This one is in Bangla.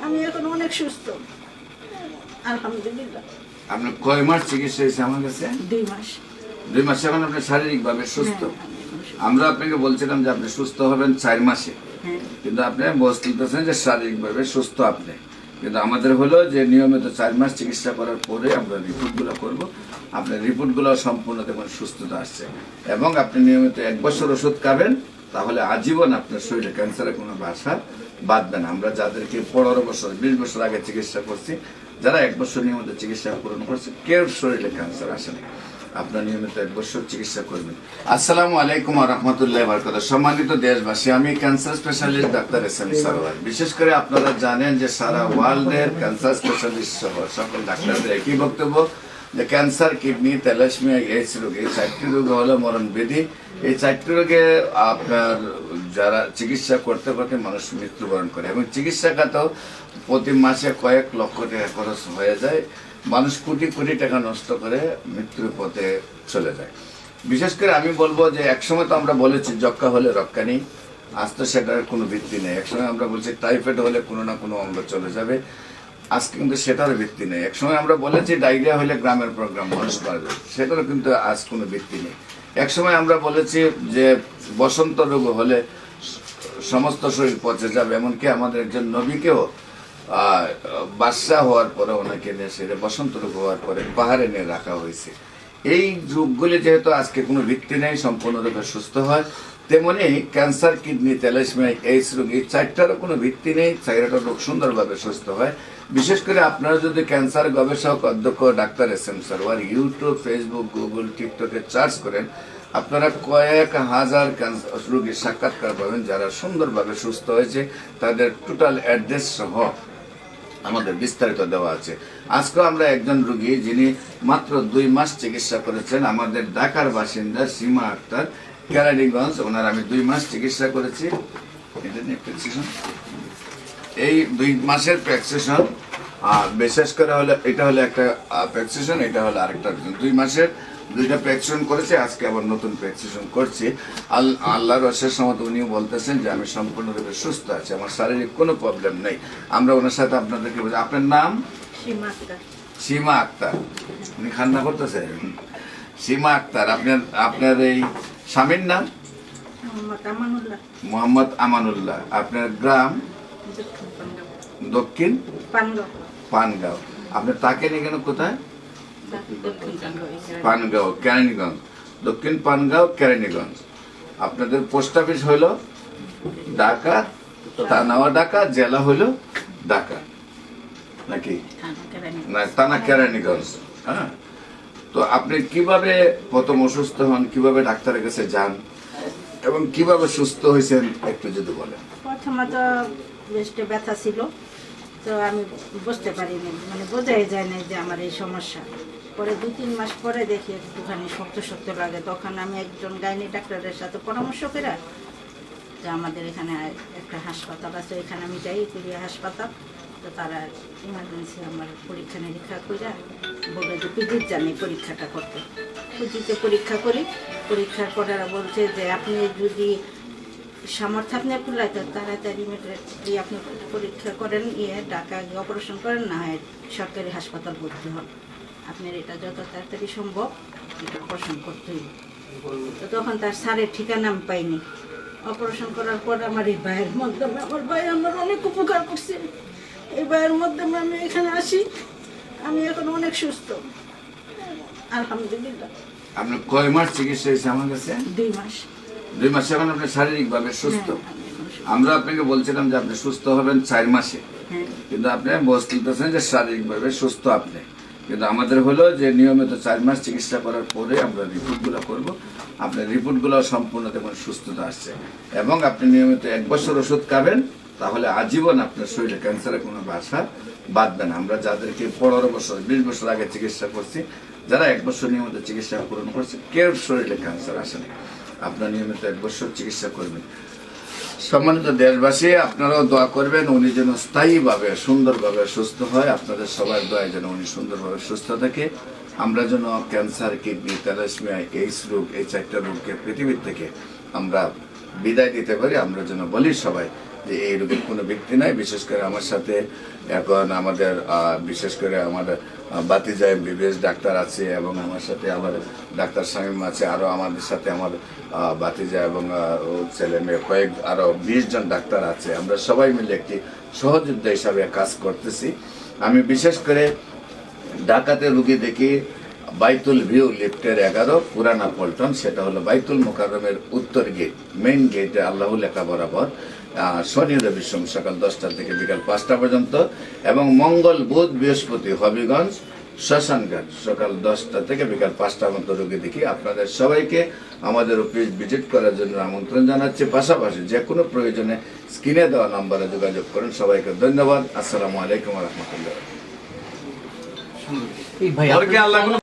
আমি এখন অনেক সুস্থ আলহামদুলিল্লাহ। আপনার কয় মাস চিকিৎসা হয়েছে আমার কাছে? 2 মাস। 2 মাসে এখন আপনি শারীরিকভাবে সুস্থ। আমরা আপনাকে বলছিলাম যে আপনি সুস্থ হবেন 4 মাসে, কিন্তু আপনি বলতেছেন যে শারীরিকভাবে সুস্থ আপনি। কিন্তু আমাদের হলো যে নিয়মিত 4 মাস চিকিৎসা করার পরে আমরা রিপোর্টগুলো করব। আপনার রিপোর্টগুলো সম্পূর্ণ দেখুন সুস্থতা আসছে, এবং আপনি নিয়মিত 1 বছর ওষুধ খাবেন, তাহলে আজীবন আপনার শরীরে ক্যান্সারের কোনো বাসা বাঁধবে না। আমরা যাদেরকে 15 বছর 20 বছর আগে চিকিৎসা করছি, যারা 1 বছর নিয়মিত চিকিৎসা পূরণ করছে, কেউ শরীরে ক্যান্সার আসেনি। আপনার নিয়মিত 1 বছর চিকিৎসা করবেন। আসসালামু আলাইকুম ওয়া রাহমাতুল্লাহি ওয়া বারাকাতুহু। সম্মানিত দেশবাসী, আমি cancer specialist doctor SM. Sarwar. বিশেষ করে আপনারা জানেন যে সারা ওয়ার্ল্ডের ক্যান্সার স্পেশালিস্ট সহ সকল ডাক্তারদের একই বক্তব্য যে ক্যান্সার, কিডনি, থ্যালাসেমিয়া, এইডস রোগ, এই 4টি রোগ হলো মরণ ব্যাধি। এই 4টি রোগে আপনার যারা চিকিৎসা করতে করতে মানুষ মৃত্যুবরণ করে, এবং চিকিৎসা খাতেও প্রতি মাসে কয়েক লক্ষ টাকা খরচ হয়ে যায়। মানুষ কোটি কোটি টাকা নষ্ট করে মৃত্যুর পথে চলে যায়। বিশেষ করে আমি বলবো যে একসময় তো আমরা বলেছি যক্কা হলে রক্ষা নেই, আজ তো সেটার কোনো ভিত্তি নেই। একসময় আমরা বলছি টাইফয়েড হলে কোনো না কোনো অঙ্গ চলে যাবে, আজকে কিন্তু সেটার ভিত্তি নেই। একসময় আমরা বলেছি ডায়রিয়া হলে গ্রামের প্রোগ্রাম মানুষ মারা যাবে, সেটারও কিন্তু আজ কোনো ভিত্তি নেই। একসময় আমরা বলেছি যে বসন্ত রোগ হলে সমস্ত শরীর পচে যাবে, এমনকি আমাদের একজন নবীকেও বাদশা হওয়ার পরে ওনাকে নিয়ে সেরে বসন্ত রোগ হওয়ার পরে পাহাড়ে নিয়ে রাখা হয়েছে। এই রোগগুলি যেহেতু আজকে কোনো ভিত্তি নেই, সম্পূর্ণরূপে সুস্থ হয়, তেমনি ক্যান্সার, কিডনি, থ্যালাসেমিয়া, এইডস রোগ, এই 4টারও কোনো ভিত্তি নেই। 4টা রোগ সুন্দরভাবে সুস্থ হয়। বিশেষ করে আপনারা যদি ক্যান্সার গবেষক অধ্যক্ষ doctor SM. Sarwar YouTube, Facebook, Google, টিকটকে সার্চ করেন, আপনারা কয়েক হাজার ক্যান্সার রোগীর সাক্ষাৎকার পাবেন যারা সুন্দরভাবে সুস্থ হয়েছে, তাদের টোটাল অ্যাড্রেস সহ আমাদের বিস্তারিত দেওয়া আছে। আজকে আমরা একজন রোগী যিনি মাত্র 2 মাস চিকিৎসা করেছেন, আমাদের ঢাকার বাসিন্দা সীমা আক্তার, কেরানীগঞ্জ। ওনার আমি 2 মাস চিকিৎসা করেছি। এই 2 মাসের প্রেসক্রিপশন, বিশেষ করে হলো এটা হলো একটা প্রেসক্রিপশন, এটা হলো আরেকটা। 2 মাসের 2টা প্রেসক্রিপশন করেছি, আজকে আবার নতুন প্রেসক্রিপশন করছি। আল্লাহর অশেষ রহমতে উনিও বলতেছেন যে আমি সম্পূর্ণরূপে সুস্থ আছি, আমার শারীরিক কোনো প্রবলেম নেই। আমরা ওনার সাথে আপনাদেরকে বলছি, আপনার নাম? সীমা আক্তার। উনি খান্না করতেছে। সীমা আক্তার, আপনার এই স্বামীর নাম? মোহাম্মদ আমানুল্লাহ। আপনার গ্রাম? দক্ষিণ পানগাঁও। আপনি তাকে নিয়ে গেলেন কোথায়? পানগাঁও, কেরানীগঞ্জ। দক্ষিণ পানগাঁও, কেরানীগঞ্জ। আপনাদের পোস্ট অফিস হইল ঢাকা, থানাও ঢাকা, জেলা হইল ঢাকা নাকি না? থানা কেরানীগঞ্জ। হ্যাঁ, তো আপনি কিভাবে প্রথম অসুস্থ হন, কিভাবে ডাক্তারের কাছে যান, এবং কিভাবে সুস্থ হয়েছেন একটু যদি বলেন। প্রথমত বেস্টে ব্যথা ছিল, তো আমি বুঝতে পারিনি, মানে বোঝাই যায় না যে আমার এই সমস্যা। পরে 2-3 মাস পরে দেখি একটুখানি শক্ত শক্ত লাগে, তখন আমি একজন গাইনি ডাক্তারের সাথে পরামর্শ করে যে আমাদের এখানে একটা হাসপাতাল আছে, এখানে আমি যাই, কুড়িয়া হাসপাতাল। তো তারা ইমার্জেন্সি আমার পরীক্ষা নিরীক্ষা করে বলে যে পিজির জানি পরীক্ষাটা করতে। পিজিতে পরীক্ষা করি, পরীক্ষার পরে বলছে যে আপনি যদি সামর্থ্য আপনি কুলায় তো তাড়াতাড়ি ইমিডিয়েটলি আপনি পরীক্ষা করেন, ঢাকা গিয়ে অপারেশন করেন, না হয় সরকারি হাসপাতাল ভর্তি হন, আপনার এটা যত তাড়াতাড়ি সম্ভব এটা অপারেশন করতে হবে। তো তখন তার স্যারের ঠিকানা আমি পাইনি। অপারেশন করার পর আমার এই ভাইয়ের মাধ্যমে, আমার ভাই আমার অনেক উপকার করছে, এই ভাইয়ের মাধ্যমে আমি এখানে আসি, আমি এখন অনেক সুস্থ আলহামদুলিল্লাহ। আপনার কয় মাস চিকিৎসা হয়েছে আমার কাছে? 2 মাস। 2 মাসে এখন আপনি শারীরিকভাবে সুস্থ। আমরা আপনাকে বলছিলাম যে আপনি সুস্থ হবেন 4 মাসে, কিন্তু আপনি বলতেছেন যে শারীরিকভাবে সুস্থ আপনি। কিন্তু আমাদের হলো যে নিয়মিত 4 মাস চিকিৎসা করার পরে আমরা রিপোর্টগুলো করব। আপনার রিপোর্টগুলো সম্পূর্ণ দেখুন সুস্থতা আসছে, এবং আপনি নিয়মিত 1 বছর ওষুধ খাবেন, তাহলে আজীবন আপনার শরীরে ক্যান্সারের কোনো বাসা বাঁধবে না। আমরা যাদেরকে 15 বছর 20 বছর আগে চিকিৎসা করছি, যারা 1 বছর নিয়মিত চিকিৎসা পূরণ করছে, কেউ শরীরে ক্যান্সার আসেনি। আপনার নিয়মিত 1 বছর চিকিৎসা করবেন। সম্মানিত দেশবাসী, আপনারাও দোয়া করবেন উনি যেন স্থায়ীভাবে সুন্দরভাবে সুস্থ হয়। আপনাদের সবার দোয়ায় যেন উনি সুন্দরভাবে সুস্থ থাকে। আমরা যেন ক্যান্সার, কিডনি, থ্যালাসেমিয়া, এইডস রোগ, এই 4টা রোগকে পৃথিবীর থেকে আমরা বিদায় দিতে পারি। আমরা যেন বলি সবাই যে এই রোগের কোনো ব্যক্তি নাই। বিশেষ করে আমার সাথে এখন আমাদের বিশেষ করে আমাদের বাতিজা এমবিবিএস ডাক্তার আছে এবং আমার সাথে আমার ডাক্তার শামীম আছে, আরও আমাদের সাথে আমার বাতিজা এবং ছেলে মেয়ে কয়েক আরও 20 জন ডাক্তার আছে। আমরা সবাই মিলে একটি সহযোদ্ধা হিসাবে কাজ করতেছি। আমি বিশেষ করে ঢাকাতে রুগী দেখি বাইতুল ভিউ লিফটের 11 পুরানা পল্টন, সেটা হলো বাইতুল মোকাররমের উত্তর গেট, মেইন গেটে আল্লাহ লেখা বরাবর, শনি রবি সোম সকাল 10টা থেকে বিকাল 5টা পর্যন্ত, এবং মঙ্গল বুধ বৃহস্পতি হবিগঞ্জ শ্মশানঘাট সকাল 10টা থেকে বিকাল 5টা পর্যন্ত রোগী দেখি। আপনাদের সবাইকে আমাদের অফিস ভিজিট করার জন্য আমন্ত্রণ জানাচ্ছি। পাশাপাশি যে কোনো প্রয়োজনে স্ক্রিনে দেওয়া নম্বরে যোগাযোগ করুন। সবাইকে ধন্যবাদ। আসসালামু আলাইকুম রহমতুল্লাহ। এই ভাই